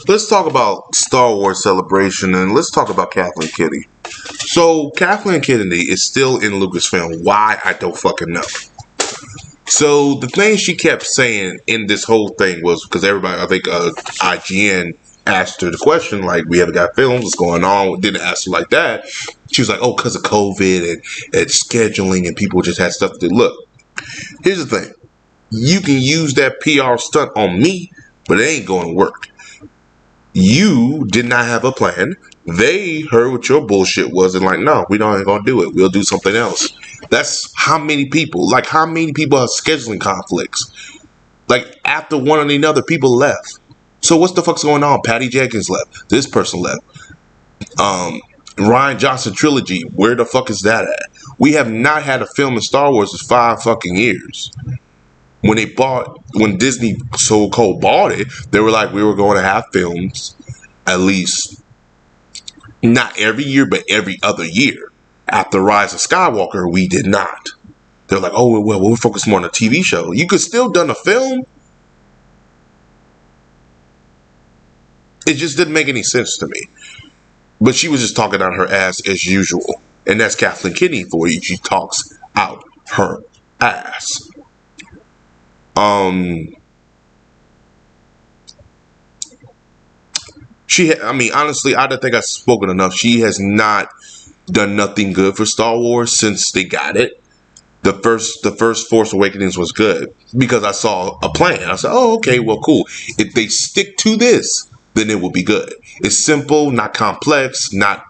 let's talk about Star Wars Celebration and let's talk about Kathleen Kennedy. So Kathleen Kennedy is still in Lucasfilm. Why? I don't fucking know. So the thing she kept saying in this whole thing was because everybody, I think IGN asked her the question, like, we haven't got films, what's going on? Didn't ask her like that. She was like, oh, because of COVID and scheduling and people just had stuff to do. Look, here's the thing. You can use that PR stunt on me, but it ain't going to work. You did not have a plan. They heard what your bullshit was and like, no, we don't ain't gonna do it. We'll do something else. That's how many people. Like, how many people have scheduling conflicts? Like, after one or another, people left. So what's the fuck's going on? Patty Jenkins left. This person left. Ryan Johnson trilogy. Where the fuck is that at? We have not had a film in Star Wars in 5 fucking years. When Disney so-called bought it, they were like, we were going to have films at least not every year, but every other year. After Rise of Skywalker, we did not. They're like, oh, well, we'll focus more on a TV show. You could still done a film. It just didn't make any sense to me. But she was just talking out her ass as usual. And that's Kathleen Kennedy for you. She talks out her ass. Honestly, I don't think I've spoken enough. She has not done nothing good for Star Wars since they got it. The first Force Awakenings was good because I saw a plan. I said, oh, okay, well, cool. If they stick to this, then it will be good. It's simple, not complex, not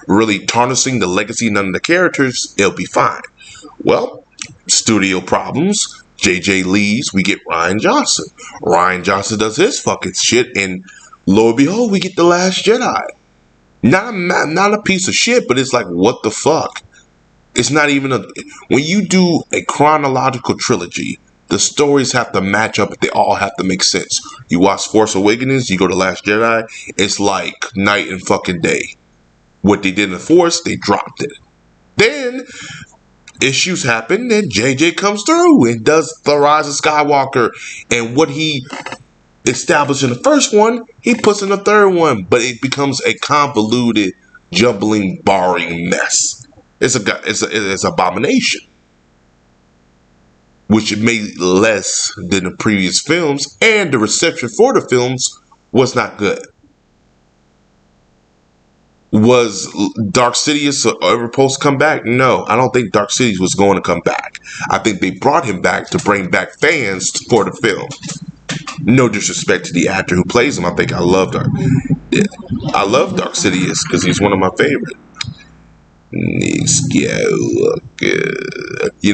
really tarnishing the legacy of none of the characters. It'll be fine. Well, studio problems. JJ leaves, we get Ryan Johnson. Ryan Johnson does his fucking shit, and lo and behold, we get The Last Jedi. Not a piece of shit, but it's like, what the fuck? It's not even when you do a chronological trilogy, the stories have to match up. They all have to make sense. You watch Force Awakens, you go to Last Jedi, it's like night and fucking day. What they did in the Force, they dropped it. Then issues happen, and JJ comes through and does The Rise of Skywalker, and what he established in the first one, he puts in the third one, but it becomes a convoluted, jumbling, barring mess. It's an abomination, which made less than the previous films, and the reception for the films was not good. Was Dark Sidious ever supposed to come back? No, I don't think Dark Sidious was going to come back. I think they brought him back to bring back fans for the film. No disrespect to the actor who plays him. I love Dark Sidious because he's one of my favorite.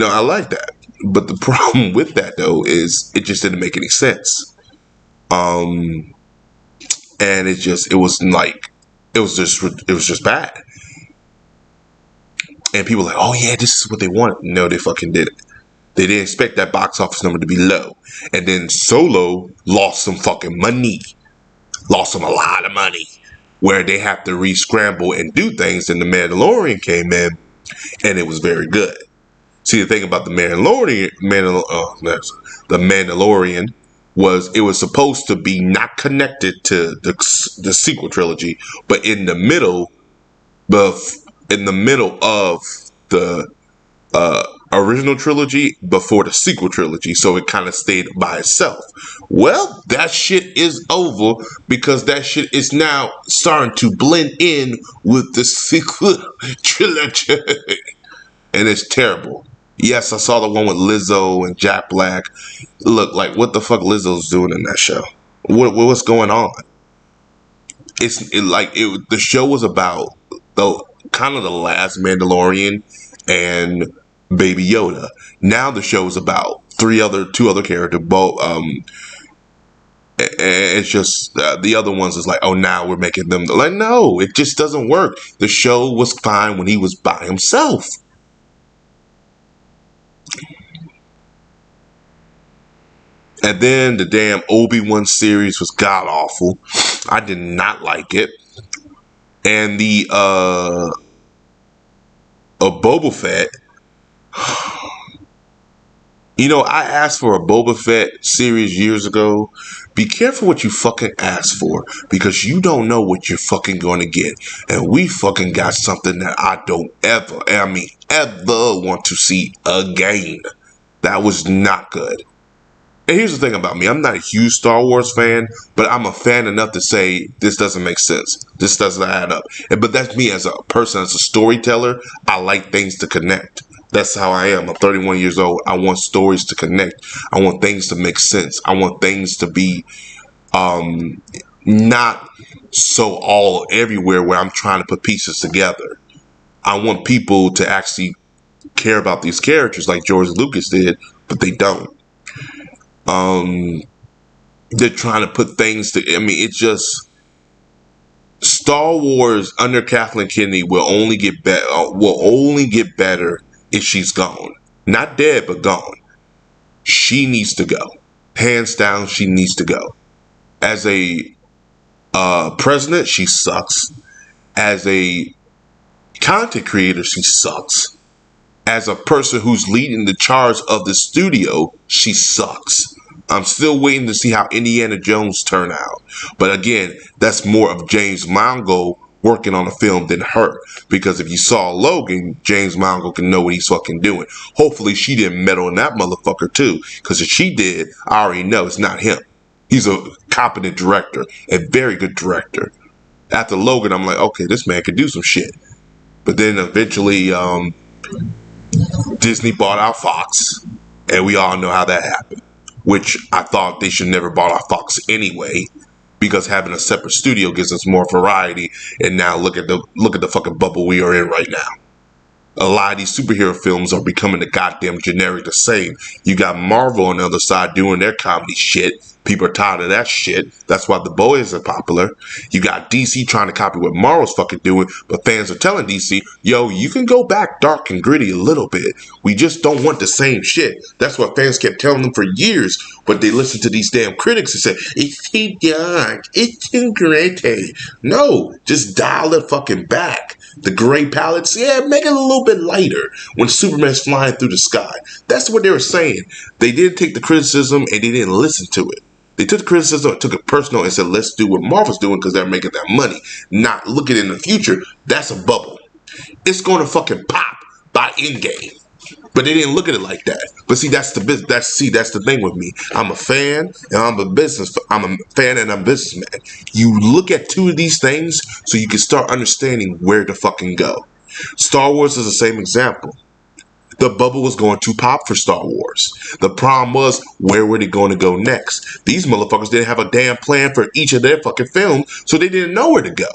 I like that. But the problem with that though is it just didn't make any sense. And it was just bad. And people were like, oh yeah, this is what they want. No, they fucking didn't. They didn't expect that box office number to be low. And then Solo lost some fucking money. Lost them a lot of money. Where they have to re-scramble and do things. And The Mandalorian came in. And it was very good. See, the thing about The Mandalorian was it was supposed to be not connected to the sequel trilogy, but in the middle of the original trilogy before the sequel trilogy, so it kind of stayed by itself. Well, that shit is over because that shit is now starting to blend in with the sequel trilogy, and it's terrible. Yes, I saw the one with Lizzo and Jack Black. Look, like, what the fuck Lizzo's doing in that show? What's going on? The show was about the kind of the last Mandalorian and Baby Yoda. Now the show is about two other characters. Both, it's just the other ones is like, oh, now we're making them like, no, it just doesn't work. The show was fine when he was by himself. And then the damn Obi-Wan series was god awful. I did not like it. And the Boba Fett, You know, I asked for a Boba Fett series years ago. Be careful what you fucking ask for because you don't know what you're fucking going to get. And we fucking got something that I don't ever want to see again. That was not good. And here's the thing about me. I'm not a huge Star Wars fan, but I'm a fan enough to say this doesn't make sense. This doesn't add up. But that's me as a person, as a storyteller. I like things to connect. That's how I am. I'm 31 years old. I want stories to connect. I want things to make sense. I want things to be not so all everywhere where I'm trying to put pieces together. I want people to actually care about these characters like George Lucas did, but they don't. They're trying to put things to. I mean, it's just Star Wars under Kathleen Kennedy will only get better. Will only get better if she's gone. Not dead, but gone. She needs to go. Hands down, she needs to go. As a president, she sucks. As a content creator, she sucks. As a person who's leading the charge of the studio, she sucks. I'm still waiting to see how Indiana Jones turn out. But again, that's more of James Mangold working on a film than her. Because if you saw Logan, James Mangold can know what he's fucking doing. Hopefully she didn't meddle in that motherfucker too. Because if she did, I already know it's not him. He's a competent director, a very good director. After Logan, I'm like, okay, this man could do some shit. But then eventually, Disney bought out Fox, and we all know how that happened. Which I thought they should never bought out Fox anyway, because having a separate studio gives us more variety. And now look at the fucking bubble we are in right now. A lot of these superhero films are becoming the goddamn generic the same. You got Marvel on the other side doing their comedy shit. People are tired of that shit. That's why The Boys are popular. You got DC trying to copy what Marvel's fucking doing, but fans are telling DC, yo, you can go back dark and gritty a little bit. We just don't want the same shit. That's what fans kept telling them for years, but they listened to these damn critics and said, it's too dark, it's too gritty. No, just dial it fucking back. The gray palettes, yeah, make it a little bit lighter when Superman's flying through the sky. That's what they were saying. They didn't take the criticism and they didn't listen to it. They took the criticism and took it personal and said, let's do what Marvel's doing because they're making that money. Not looking in the future. That's a bubble. It's going to fucking pop by Endgame. But they didn't look at it like that. But see, that's the thing with me. I'm a fan and I'm a fan and I'm a businessman. You look at two of these things so you can start understanding where to fucking go. Star Wars is the same example. The bubble was going to pop for Star Wars. The problem was, where were they going to go next? These motherfuckers didn't have a damn plan for each of their fucking films, so they didn't know where to go.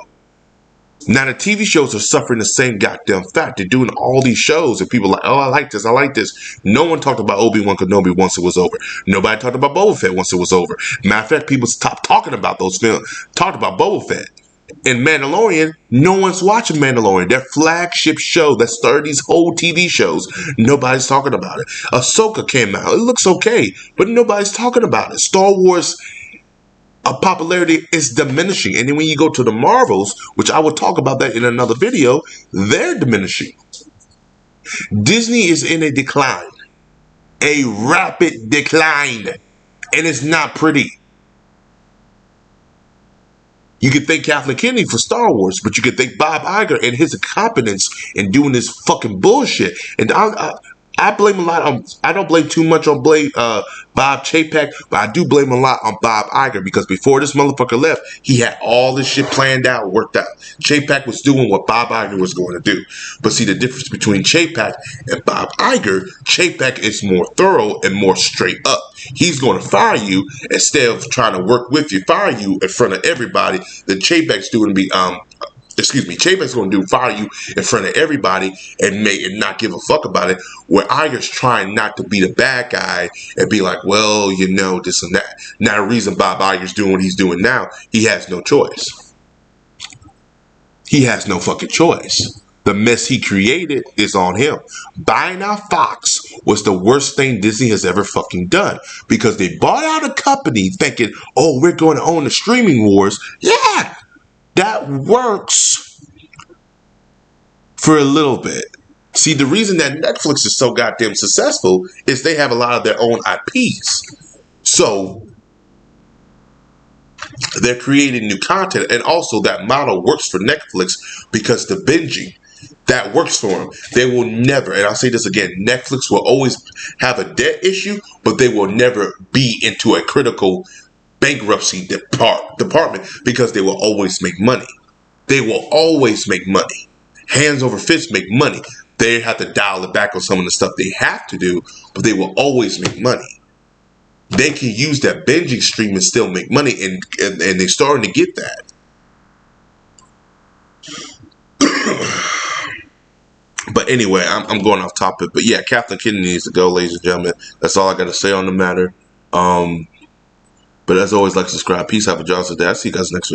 Now the TV shows are suffering the same goddamn fact. They're doing all these shows and people are like, oh, I like this. No one talked about Obi-Wan Kenobi once it was over. Nobody talked about Boba Fett once it was over. Matter of fact, people stopped talking about those films, talked about Boba Fett. And Mandalorian, no one's watching Mandalorian. Their flagship show that started these whole TV shows, nobody's talking about it. Ahsoka came out. It looks okay, but nobody's talking about it. Star Wars popularity is diminishing. And then when you go to the Marvels, which I will talk about that in another video, they're diminishing. Disney is in a decline. A rapid decline. And it's not pretty. You could thank Kathleen Kennedy for Star Wars, but you could thank Bob Iger and his incompetence in doing this fucking bullshit. And I blame a lot on, I don't blame too much on Bob Chapek, but I do blame a lot on Bob Iger because before this motherfucker left, he had all this shit planned out, worked out. Chapek was doing what Bob Iger was going to do. But see the difference between Chapek and Bob Iger, Chapek is more thorough and more straight up. He's going to fire you instead of trying to work with you, fire you in front of everybody. Then Chapek's doing Chapek's going to fire you in front of everybody and not give a fuck about it. Where Iger's trying not to be the bad guy and be like, well, you know, this and that. Now the reason Bob Iger's doing what he's doing now, he has no choice. He has no fucking choice. The mess he created is on him. Buying out Fox was the worst thing Disney has ever fucking done because they bought out a company thinking, oh, we're going to own the streaming wars. Yeah, that works for a little bit. See, the reason that Netflix is so goddamn successful is they have a lot of their own IPs. So they're creating new content, and also that model works for Netflix because the binging that works for them. They will never, and I'll say this again, Netflix will always have a debt issue, but they will never be into a critical bankruptcy department because they will always make money. They will always make money. Hands over fist make money. They have to dial it back on some of the stuff they have to do, but they will always make money. They can use that binging stream and still make money, and they're starting to get that. But anyway, I'm going off topic. But yeah, Kathleen Kennedy needs to go, ladies and gentlemen. That's all I got to say on the matter. But as always, like, subscribe. Peace. Have a Johnson day. I'll see you guys next week.